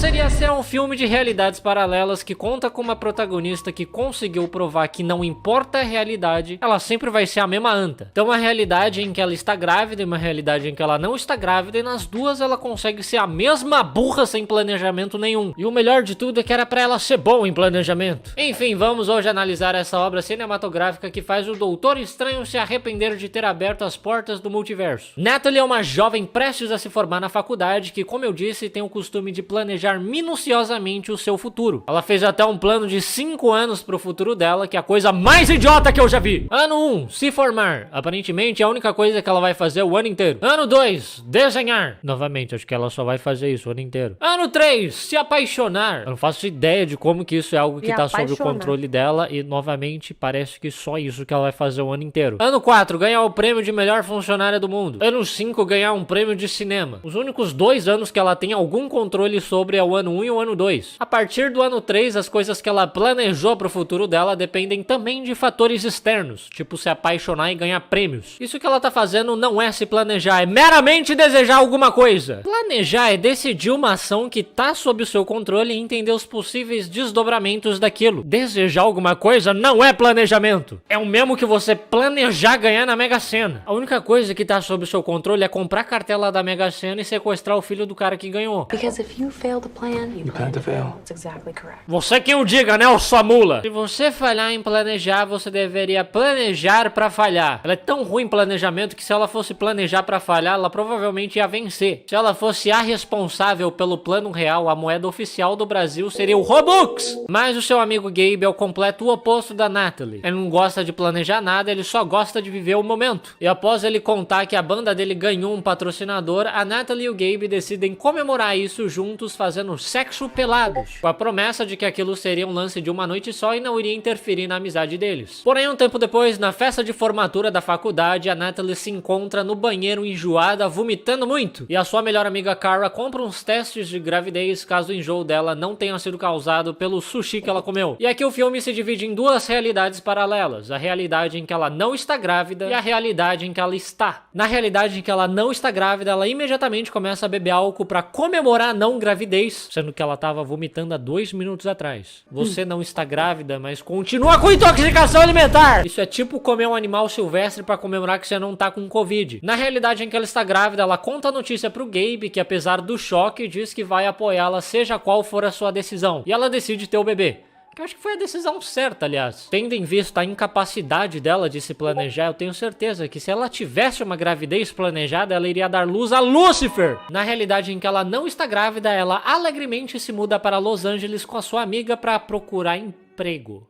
seria ser um filme de realidades paralelas que conta com uma protagonista que conseguiu provar que não importa a realidade, ela sempre vai ser a mesma anta. Então uma realidade em que ela está grávida e uma realidade em que ela não está grávida, e nas duas ela consegue ser a mesma burra sem planejamento nenhum. E o melhor de tudo é que era pra ela ser bom em planejamento. Enfim, vamos hoje analisar essa obra cinematográfica que faz o Doutor Estranho se arrepender de ter aberto as portas do multiverso. Natalie é uma jovem prestes a se formar na faculdade que, como eu disse, tem o costume de planejar minuciosamente o seu futuro. Ela fez até um plano de 5 anos pro futuro dela, que é a coisa mais idiota que eu já vi. Ano 1, se formar. Aparentemente é a única coisa que ela vai fazer o ano inteiro. Ano 2, desenhar. Novamente, acho que ela só vai fazer isso o ano inteiro. Ano 3, se apaixonar. Eu não faço ideia de como que isso é algo que tá sob o controle dela e, novamente, parece que só isso que ela vai fazer o ano inteiro. Ano 4, ganhar o prêmio de melhor funcionária do mundo. Ano 5, ganhar um prêmio de cinema. Os únicos 2 anos que ela tem algum controle sobre é o ano 1 e o ano 2. A partir do ano 3, as coisas que ela planejou pro futuro dela dependem também de fatores externos, tipo se apaixonar e ganhar prêmios. Isso que ela tá fazendo não é se planejar, é meramente desejar alguma coisa. Planejar é decidir uma ação que tá sob o seu controle e entender os possíveis desdobramentos daquilo. Desejar alguma coisa não é planejamento. É o mesmo que você planejar ganhar na Mega Sena. A única coisa que tá sob o seu controle é comprar a cartela da Mega Sena e sequestrar o filho do cara que ganhou. Because if you fail to plan, you plan to fail. That's exactly correct. Você quem o diga, né, ô sua mula? Se você falhar em planejar, você deveria planejar pra falhar. Ela é tão ruim em planejamento que se ela fosse planejar pra falhar, ela provavelmente ia vencer. Se ela fosse a responsável pelo plano real, a moeda oficial do Brasil seria o Robux. Mas o seu amigo Gabe é o completo oposto da Natalie. Ele não gosta de planejar nada, ele só gosta de viver o momento. E após ele contar que a banda dele ganhou um patrocinador, a Natalie e o Gabe decidem comemorar isso juntos fazendo sexo pelados, com a promessa de que aquilo seria um lance de uma noite só e não iria interferir na amizade deles. Porém, um tempo depois, na festa de formatura da faculdade, a Natalie se encontra no banheiro enjoada, vomitando muito, e a sua melhor amiga Kara compra uns testes de gravidez caso o enjoo dela não tenha sido causado pelo sushi que ela comeu. E aqui o filme se divide em 2 realidades paralelas, a realidade em que ela não está grávida e a realidade em que ela está. Na realidade em que ela não está grávida, ela imediatamente começa a beber álcool pra comemorar a não gravidez, sendo que ela tava vomitando há 2 minutos atrás. Você não está grávida, mas continua com intoxicação alimentar! Isso é tipo comer um animal silvestre pra comemorar que você não tá com Covid. Na realidade em que ela está grávida, ela conta a notícia pro Gabe, que apesar do choque, diz que vai apoiá-la seja qual for a sua decisão. E ela decide ter o bebê. Que eu acho que foi a decisão certa, aliás. Tendo em vista a incapacidade dela de se planejar, eu tenho certeza que se ela tivesse uma gravidez planejada, ela iria dar luz a Lucifer. Na realidade em que ela não está grávida, ela alegremente se muda para Los Angeles com a sua amiga para procurar emprego.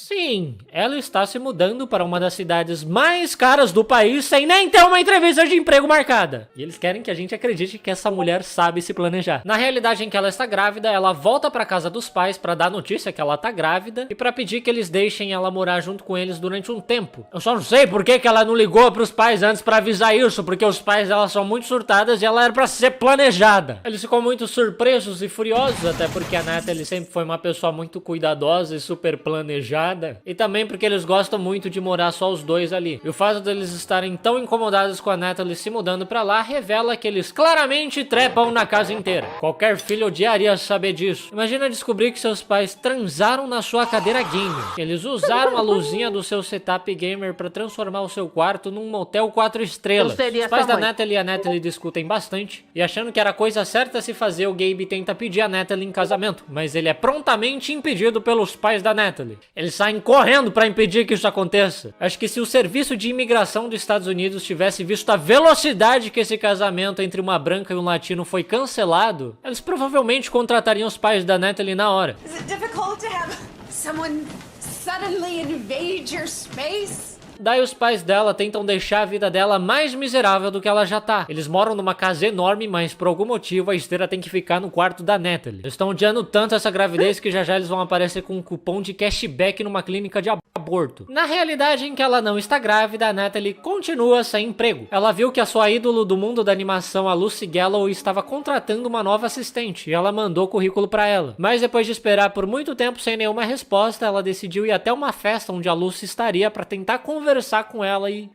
Sim, ela está se mudando para uma das cidades mais caras do país sem nem ter uma entrevista de emprego marcada. E eles querem que a gente acredite que essa mulher sabe se planejar. Na realidade em que ela está grávida, ela volta para casa dos pais para dar notícia que ela está grávida e para pedir que eles deixem ela morar junto com eles durante um tempo. Eu só não sei por que ela não ligou para os pais antes para avisar isso, porque os pais dela são muito surtadas e ela era para ser planejada. Eles ficam muito surpresos e furiosos, até porque a Natalie sempre foi uma pessoa muito cuidadosa e super planejada. E também porque eles gostam muito de morar só os dois ali. E o fato deles estarem tão incomodados com a Natalie se mudando pra lá revela que eles claramente trepam na casa inteira. Qualquer filho odiaria saber disso. Imagina descobrir que seus pais transaram na sua cadeira gamer. Eles usaram a luzinha do seu setup gamer pra transformar o seu quarto num motel 4 estrelas. Os pais da Natalie e a Natalie discutem bastante. E achando que era a coisa certa a se fazer, o Gabe tenta pedir a Natalie em casamento. Mas ele é prontamente impedido pelos pais da Natalie. Eles saem correndo para impedir que isso aconteça. Acho que se o serviço de imigração dos Estados Unidos tivesse visto a velocidade que esse casamento entre uma branca e um latino foi cancelado, eles provavelmente contratariam os pais da Natalie na hora. Is it difficult to have someone suddenly invade your space? Daí os pais dela tentam deixar a vida dela mais miserável do que ela já tá. Eles moram numa casa enorme, mas por algum motivo a esteira tem que ficar no quarto da Natalie. Eles estão odiando tanto essa gravidez que já eles vão aparecer com um cupom de cashback numa clínica de aborto. Na realidade em que ela não está grávida, a Natalie continua sem emprego. Ela viu que a sua ídolo do mundo da animação, a Lucy Gallow, estava contratando uma nova assistente e ela mandou currículo pra ela. Mas depois de esperar por muito tempo sem nenhuma resposta, ela decidiu ir até uma festa onde a Lucy estaria pra tentar conversar com ela e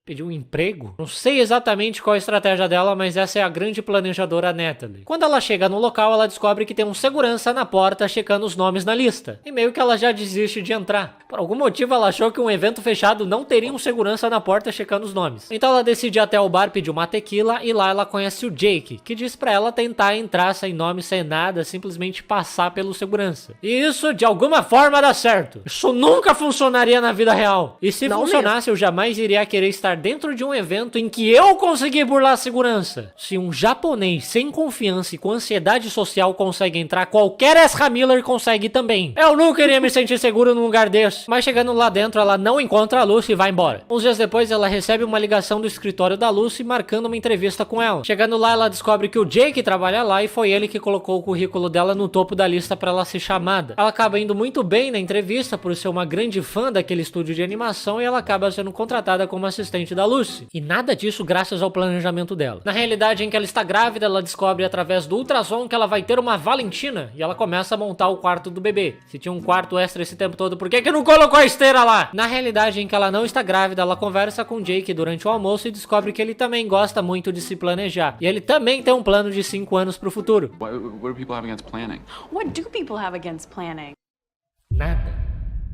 Pedir um emprego? Não sei exatamente qual a estratégia dela, mas essa é a grande planejadora Natalie. Quando ela chega no local, ela descobre que tem um segurança na porta checando os nomes na lista. E meio que ela já desiste de entrar. Por algum motivo ela achou que um evento fechado não teria um segurança na porta checando os nomes. Então ela decide ir até o bar pedir uma tequila e lá ela conhece o Jake, que diz pra ela tentar entrar sem nome, sem nada, simplesmente passar pelo segurança. E isso de alguma forma dá certo. Isso nunca funcionaria na vida real. E se funcionasse, eu jamais iria querer estar dentro de um evento em que eu consegui burlar a segurança. Se um japonês sem confiança e com ansiedade social consegue entrar, qualquer Ezra Miller consegue também. Eu nunca iria me sentir seguro num lugar desse. Mas chegando lá dentro, ela não encontra a Lucy e vai embora. Uns dias depois, ela recebe uma ligação do escritório da Lucy marcando uma entrevista com ela. Chegando lá, ela descobre que o Jake trabalha lá e foi ele que colocou o currículo dela no topo da lista para ela ser chamada. Ela acaba indo muito bem na entrevista por ser uma grande fã daquele estúdio de animação e ela acaba sendo contratada como assistente da Lucy. E nada disso graças ao planejamento dela. Na realidade, em que ela está grávida, ela descobre através do ultrassom que ela vai ter uma Valentina e ela começa a montar o quarto do bebê. Se tinha um quarto extra esse tempo todo, por que não colocou a esteira lá? Na realidade, em que ela não está grávida, ela conversa com o Jake durante o almoço e descobre que ele também gosta muito de se planejar. E ele também tem um plano de 5 anos pro futuro. What do people have against planning? What do people have against planning? Nada.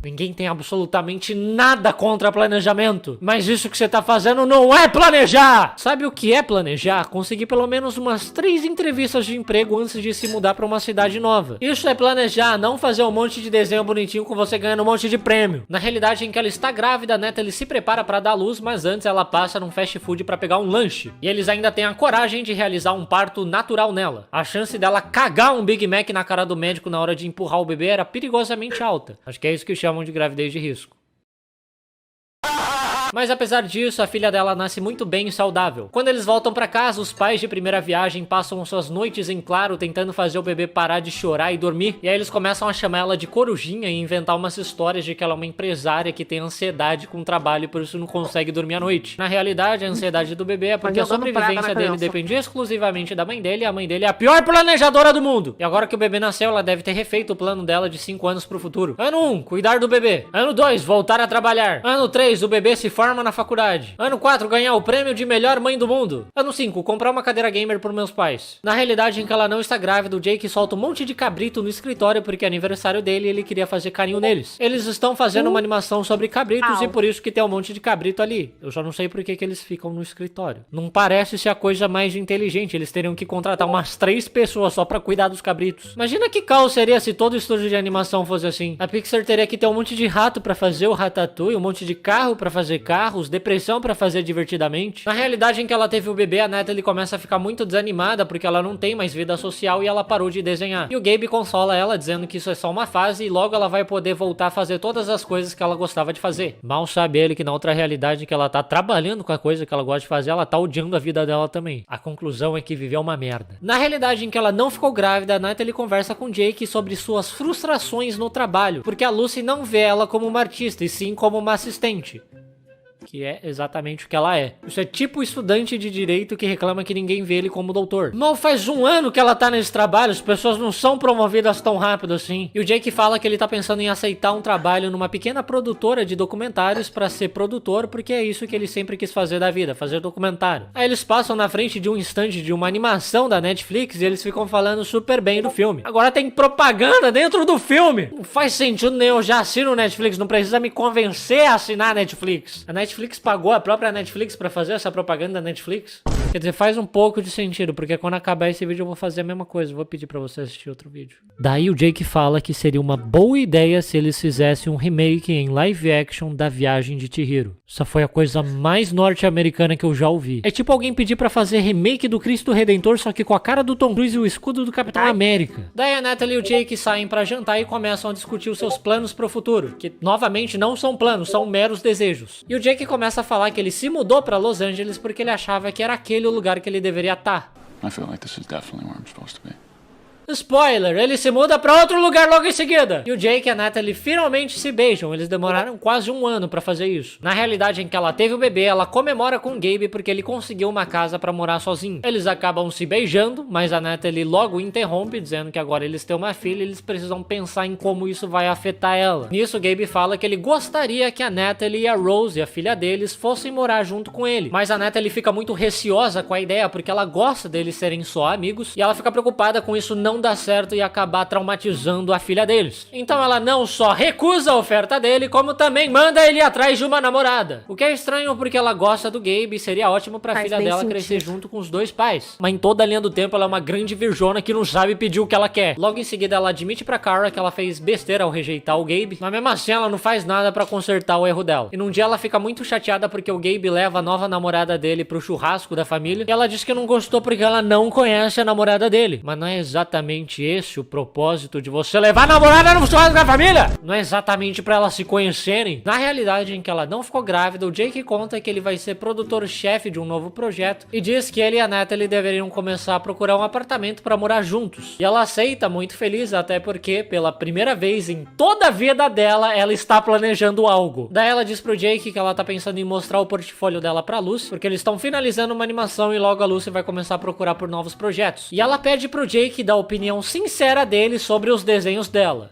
Ninguém tem absolutamente nada contra planejamento. Mas isso que você tá fazendo não é planejar! Sabe o que é planejar? Conseguir pelo menos umas 3 entrevistas de emprego antes de se mudar pra uma cidade nova. Isso é planejar, não fazer um monte de desenho bonitinho com você ganhando um monte de prêmio. Na realidade, em que ela está grávida, a Natalie se prepara pra dar luz, mas antes ela passa num fast food pra pegar um lanche. E eles ainda têm a coragem de realizar um parto natural nela. A chance dela cagar um Big Mac na cara do médico na hora de empurrar o bebê era perigosamente alta. Acho que é isso que chamam de gravidez de risco. Mas apesar disso, a filha dela nasce muito bem e saudável. Quando eles voltam pra casa, os pais de primeira viagem passam suas noites em claro tentando fazer o bebê parar de chorar e dormir. E aí eles começam a chamar ela de corujinha e inventar umas histórias de que ela é uma empresária que tem ansiedade com o trabalho e por isso não consegue dormir à noite. Na realidade, a ansiedade do bebê é porque a sobrevivência dele depende exclusivamente da mãe dele e a mãe dele é a pior planejadora do mundo. E agora que o bebê nasceu, ela deve ter refeito o plano dela de 5 anos pro futuro. Ano 1, cuidar do bebê. Ano 2, voltar a trabalhar. Ano 3, o bebê se forma na faculdade. Ano 4, ganhar o prêmio de melhor mãe do mundo. Ano 5, comprar uma cadeira gamer por meus pais. Na realidade, em que ela não está grávida, o Jake solta um monte de cabrito no escritório porque é aniversário dele e ele queria fazer carinho neles. Eles estão fazendo uma animação sobre cabritos e por isso que tem um monte de cabrito ali. Eu só não sei por que eles ficam no escritório. Não parece ser a coisa mais inteligente. Eles teriam que contratar umas 3 pessoas só pra cuidar dos cabritos. Imagina que caos seria se todo estúdio de animação fosse assim. A Pixar teria que ter um monte de rato pra fazer o Ratatouille, um monte de carro pra fazer carros, depressão pra fazer divertidamente. Na realidade, em que ela teve o bebê, a Natalie começa a ficar muito desanimada porque ela não tem mais vida social e ela parou de desenhar. E o Gabe consola ela dizendo que isso é só uma fase e logo ela vai poder voltar a fazer todas as coisas que ela gostava de fazer. Mal sabe ele que na outra realidade em que ela tá trabalhando com a coisa que ela gosta de fazer, ela tá odiando a vida dela também. A conclusão é que viver é uma merda. Na realidade, em que ela não ficou grávida, a Natalie conversa com Jake sobre suas frustrações no trabalho, porque a Lucy não vê ela como uma artista e sim como uma assistente. Que é exatamente o que ela é. Isso é tipo o estudante de direito que reclama que ninguém vê ele como doutor. Mal faz 1 ano que ela tá nesse trabalho, as pessoas não são promovidas tão rápido assim. E o Jake fala que ele tá pensando em aceitar um trabalho numa pequena produtora de documentários pra ser produtor, porque é isso que ele sempre quis fazer da vida, fazer documentário. Aí eles passam na frente de um stand de uma animação da Netflix e eles ficam falando super bem do filme. Agora tem propaganda dentro do filme! Não faz sentido nenhum, eu já assino o Netflix, não precisa me convencer a assinar a Netflix. A Netflix pagou a própria Netflix pra fazer essa propaganda da Netflix? Quer dizer, faz um pouco de sentido, porque quando acabar esse vídeo eu vou fazer a mesma coisa, vou pedir pra você assistir outro vídeo. Daí o Jake fala que seria uma boa ideia se eles fizessem um remake em live action da Viagem de Chihiro. Essa foi a coisa mais norte-americana que eu já ouvi. É tipo alguém pedir pra fazer remake do Cristo Redentor, só que com a cara do Tom Cruise e o escudo do Capitão América. Daí a Natalie e o Jake saem pra jantar e começam a discutir os seus planos pro futuro, que novamente não são planos, são meros desejos. E o Jake começa a falar que ele se mudou pra Los Angeles porque ele achava que era aquele o lugar que ele deveria estar. I feel like this is definitely where I'm supposed to be. Spoiler, ele se muda pra outro lugar logo em seguida. E o Jake e a Natalie finalmente se beijam. Eles demoraram quase um ano pra fazer isso. Na realidade em que ela teve o bebê, ela comemora com o Gabe porque ele conseguiu uma casa pra morar sozinho. Eles acabam se beijando, mas a Natalie logo interrompe, dizendo que agora eles têm uma filha e eles precisam pensar em como isso vai afetar ela. Nisso, o Gabe fala que ele gostaria que a Natalie e a Rose, a filha deles, fossem morar junto com ele. Mas a Natalie fica muito receosa com a ideia porque ela gosta deles serem só amigos e ela fica preocupada com isso não dar certo e acabar traumatizando a filha deles. Então ela não só recusa a oferta dele, como também manda ele atrás de uma namorada. O que é estranho porque ela gosta do Gabe e seria ótimo pra filha dela crescer junto com os dois pais. Mas em toda a linha do tempo ela é uma grande virjona que não sabe pedir o que ela quer. Logo em seguida ela admite pra Kara que ela fez besteira ao rejeitar o Gabe, mas mesmo assim ela não faz nada pra consertar o erro dela. E num dia ela fica muito chateada porque o Gabe leva a nova namorada dele pro churrasco da família e ela diz que não gostou porque ela não conhece a namorada dele. Mas não é exatamente esse o propósito de você levar a namorada no churrasco da família? Não é exatamente pra elas se conhecerem? Na realidade em que ela não ficou grávida, o Jake conta que ele vai ser produtor-chefe de um novo projeto e diz que ele e a Natalie deveriam começar a procurar um apartamento pra morar juntos. E ela aceita muito feliz, até porque pela primeira vez em toda a vida dela, ela está planejando algo. Daí ela diz pro Jake que ela tá pensando em mostrar o portfólio dela pra Lucy, porque eles estão finalizando uma animação e logo a Lucy vai começar a procurar por novos projetos. E ela pede pro Jake dar a opinião sincera dele sobre os desenhos dela.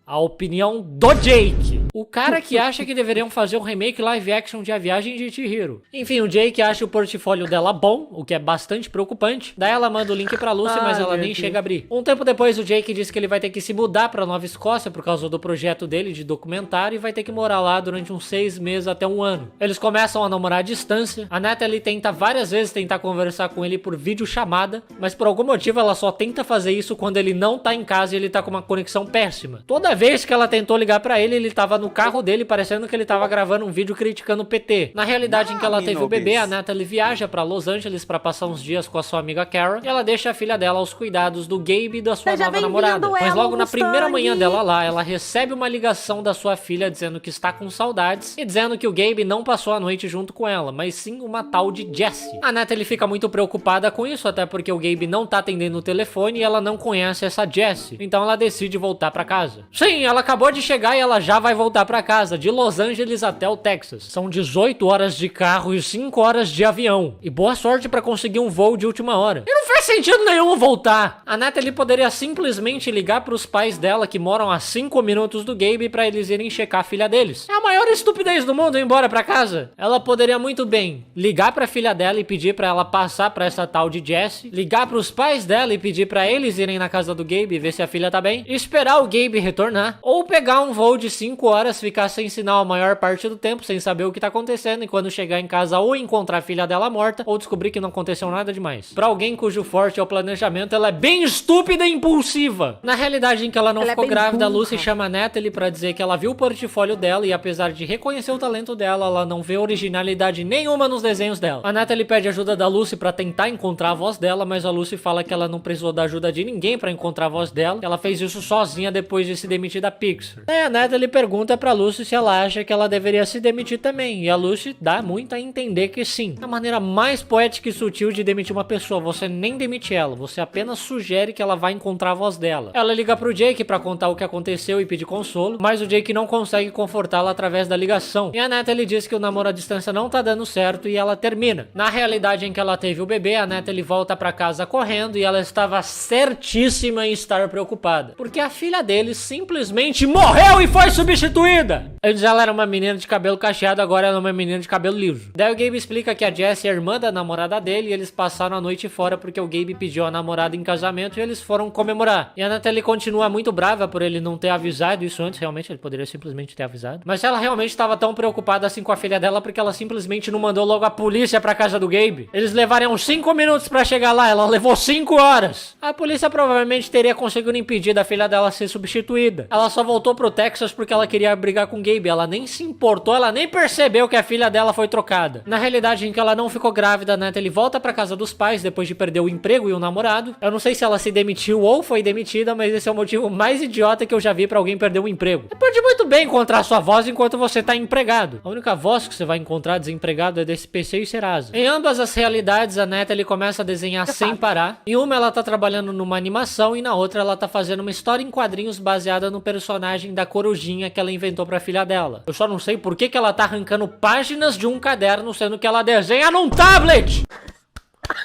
A opinião do Jake. O cara que acha que deveriam fazer um remake live action de A Viagem de Chihiro. Enfim, o Jake acha o portfólio dela bom, o que é bastante preocupante. Daí ela manda o link pra Lucy, mas ela nem chega a abrir. Um tempo depois, o Jake diz que ele vai ter que se mudar pra Nova Escócia por causa do projeto dele de documentário e vai ter que morar lá durante uns 6 meses até um ano. Eles começam a namorar à distância. A Natalie tenta várias vezes tentar conversar com ele por videochamada, mas por algum motivo ela só tenta fazer isso quando ele não tá em casa e ele tá com uma conexão péssima. Toda vez que ela tentou ligar pra ele, ele tava no carro dele, parecendo que ele tava gravando um vídeo criticando o PT. Na realidade em que ela teve o bebê, a Natalie viaja pra Los Angeles pra passar uns dias com a sua amiga Kara e ela deixa a filha dela aos cuidados do Gabe e da sua nova namorada. Mas logo na primeira manhã dela lá, ela recebe uma ligação da sua filha dizendo que está com saudades e dizendo que o Gabe não passou a noite junto com ela, mas sim uma tal de Jessie. A Natalie fica muito preocupada com isso, até porque o Gabe não tá atendendo o telefone e ela não conhece essa Jessie. Então ela decide voltar pra casa. Sim, ela acabou de chegar e ela já vai voltar pra casa, de Los Angeles até o Texas. São 18 horas de carro e 5 horas de avião. E boa sorte pra conseguir um voo de última hora. E não faz sentido nenhum voltar. A Natalie poderia simplesmente ligar pros pais dela que moram a 5 minutos do Gabe pra eles irem checar a filha deles. É a maior estupidez do mundo ir embora pra casa. Ela poderia muito bem ligar pra filha dela e pedir pra ela passar pra essa tal de Jessie, ligar pros pais dela e pedir pra eles irem na casa do Gabe e ver se a filha tá bem, esperar o Gabe retornar, ou pegar um voo de 5 horas, ficar sem sinal a maior parte do tempo, sem saber o que tá acontecendo, e quando chegar em casa ou encontrar a filha dela morta, ou descobrir que não aconteceu nada demais. Pra alguém cujo forte é o planejamento, ela é bem estúpida e impulsiva. Na realidade em que ela não ficou grávida, a Lucy chama a Natalie pra dizer que ela viu o portfólio dela e apesar de reconhecer o talento dela, ela não vê originalidade nenhuma nos desenhos dela. A Natalie pede ajuda da Lucy pra tentar encontrar a voz dela, mas a Lucy fala que ela não precisou da ajuda de ninguém pra encontrar a voz dela. Ela fez isso sozinha depois de se demitir da Pixar. Aí a Natalie pergunta pra Lucy se ela acha que ela deveria se demitir também, e a Lucy dá muito a entender que sim. A maneira mais poética e sutil de demitir uma pessoa, você nem demite ela, você apenas sugere que ela vá encontrar a voz dela. Ela liga pro Jake pra contar o que aconteceu e pedir consolo, mas o Jake não consegue confortá-la através da ligação, e a Natalie diz que o namoro à distância não tá dando certo e ela termina. Na realidade em que ela teve o bebê, a Natalie volta pra casa correndo e ela estava certíssima em estar preocupada, porque a filha dele simplesmente morreu e foi substituída. Antes ela era uma menina de cabelo cacheado, agora ela é uma menina de cabelo liso. Daí o Gabe explica que a Jessie é irmã da namorada dele e eles passaram a noite fora porque o Gabe pediu a namorada em casamento e eles foram comemorar. E a Natalie continua muito brava por ele não ter avisado isso antes, realmente ele poderia simplesmente ter avisado. Mas ela realmente estava tão preocupada assim com a filha dela porque ela simplesmente não mandou logo a polícia pra casa do Gabe. Eles levariam 5 minutos pra chegar lá, ela levou 5 horas. A polícia provavelmente teria conseguido impedir da filha dela ser substituída. Ela só voltou pro Texas porque ela queria queria brigar com o Gabe. Ela nem se importou, ela nem percebeu que a filha dela foi trocada. Na realidade, em que ela não ficou grávida, a Natalie volta pra casa dos pais depois de perder o emprego e o namorado. Eu não sei se ela se demitiu ou foi demitida, mas esse é o motivo mais idiota que eu já vi pra alguém perder um emprego. Você pode muito bem encontrar sua voz enquanto você tá empregado. A única voz que você vai encontrar desempregado é desse PC e Serasa. Em ambas as realidades, a Natalie começa a desenhar sem parar. Em uma, ela tá trabalhando numa animação e na outra, ela tá fazendo uma história em quadrinhos baseada no personagem da corujinha que ela inventou pra filha dela. Eu só não sei por que ela tá arrancando páginas de um caderno, sendo que ela desenha num tablet!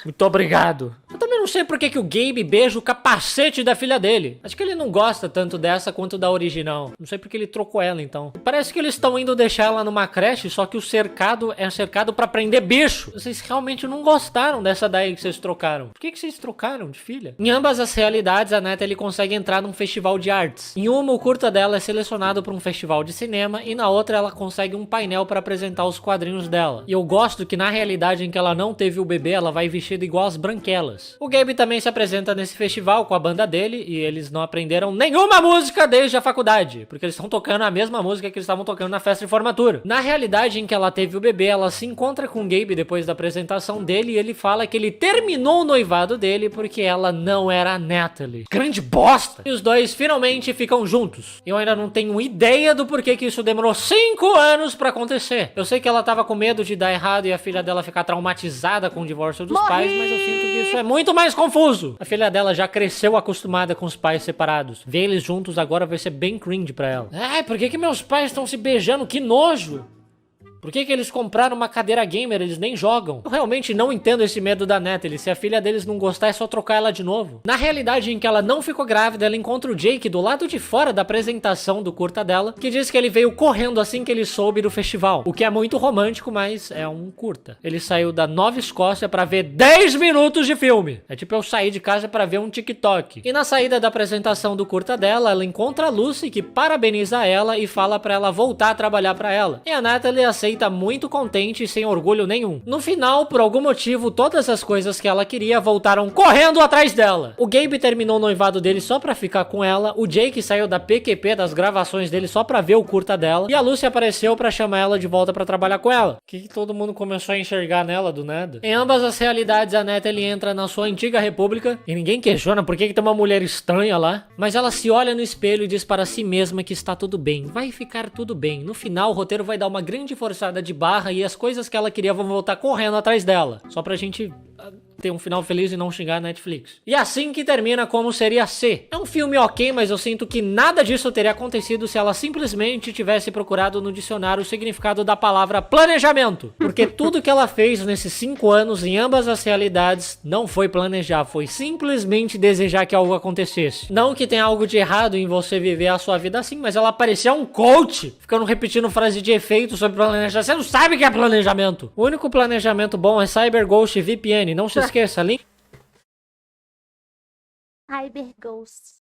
Muito obrigado. Eu também não sei por que o Gabe beija o capacete da filha dele. Acho que ele não gosta tanto dessa quanto da original. Não sei porque ele trocou ela, então. Parece que eles estão indo deixar ela numa creche, só que o cercado é cercado pra prender bicho. Vocês realmente não gostaram dessa daí que vocês trocaram. Por que vocês trocaram de filha? Em ambas as realidades, a Natalie consegue entrar num festival de artes. Em uma, o curta dela é selecionado pra um festival de cinema, e na outra, ela consegue um painel pra apresentar os quadrinhos dela. E eu gosto que na realidade em que ela não teve o bebê, ela vai vestida igual as branquelas. O Gabe também se apresenta nesse festival com a banda dele e eles não aprenderam nenhuma música desde a faculdade, porque eles estão tocando a mesma música que eles estavam tocando na festa de formatura. Na realidade em que ela teve o bebê, ela se encontra com o Gabe depois da apresentação dele e ele fala que ele terminou o noivado dele porque ela não era a Natalie. Grande bosta! E os dois finalmente ficam juntos. Eu ainda não tenho ideia do porquê que isso demorou 5 anos pra acontecer. Eu sei que ela tava com medo de dar errado e a filha dela ficar traumatizada com o divórcio dos pais, mas eu sinto que isso é muito mais confuso. A filha dela já cresceu acostumada com os pais separados. Ver eles juntos agora vai ser bem cringe pra ela. Ai, por que meus pais estão se beijando? Que nojo! Por que eles compraram uma cadeira gamer? Eles nem jogam. Eu realmente não entendo esse medo da Natalie. Se a filha deles não gostar, é só trocar ela de novo. Na realidade em que ela não ficou grávida, ela encontra o Jake do lado de fora da apresentação do curta dela, que diz que ele veio correndo assim que ele soube do festival. O que é muito romântico, mas é um curta. Ele saiu da Nova Escócia pra ver 10 minutos de filme. É tipo eu sair de casa pra ver um TikTok. E na saída da apresentação do curta dela, ela encontra a Lucy, que parabeniza ela e fala pra ela voltar a trabalhar pra ela. E a Natalie aceita muito contente e sem orgulho nenhum. No final, por algum motivo, todas as coisas que ela queria voltaram correndo atrás dela. O Gabe terminou o noivado dele só pra ficar com ela, o Jake saiu da PQP das gravações dele só pra ver o curta dela, e a Lucy apareceu pra chamar ela de volta pra trabalhar com ela. O que todo mundo começou a enxergar nela do nada? Em ambas as realidades, a Natalie entra na sua antiga república, e ninguém questiona por que tem uma mulher estranha lá, mas ela se olha no espelho e diz para si mesma que está tudo bem, vai ficar tudo bem. No final, o roteiro vai dar uma grande forçada de barra e as coisas que ela queria vão voltar correndo atrás dela. Só pra gente ter um final feliz e não xingar a Netflix. E assim que termina como seria ser. É um filme ok, mas eu sinto que nada disso teria acontecido se ela simplesmente tivesse procurado no dicionário o significado da palavra planejamento. Porque tudo que ela fez nesses 5 anos em ambas as realidades não foi planejar, foi simplesmente desejar que algo acontecesse. Não que tenha algo de errado em você viver a sua vida assim, mas ela parecia um coach, ficando repetindo frase de efeito sobre planejar. Você não sabe o que é planejamento. O único planejamento bom é CyberGhost VPN. Não se esqueça, link. CyberGhost.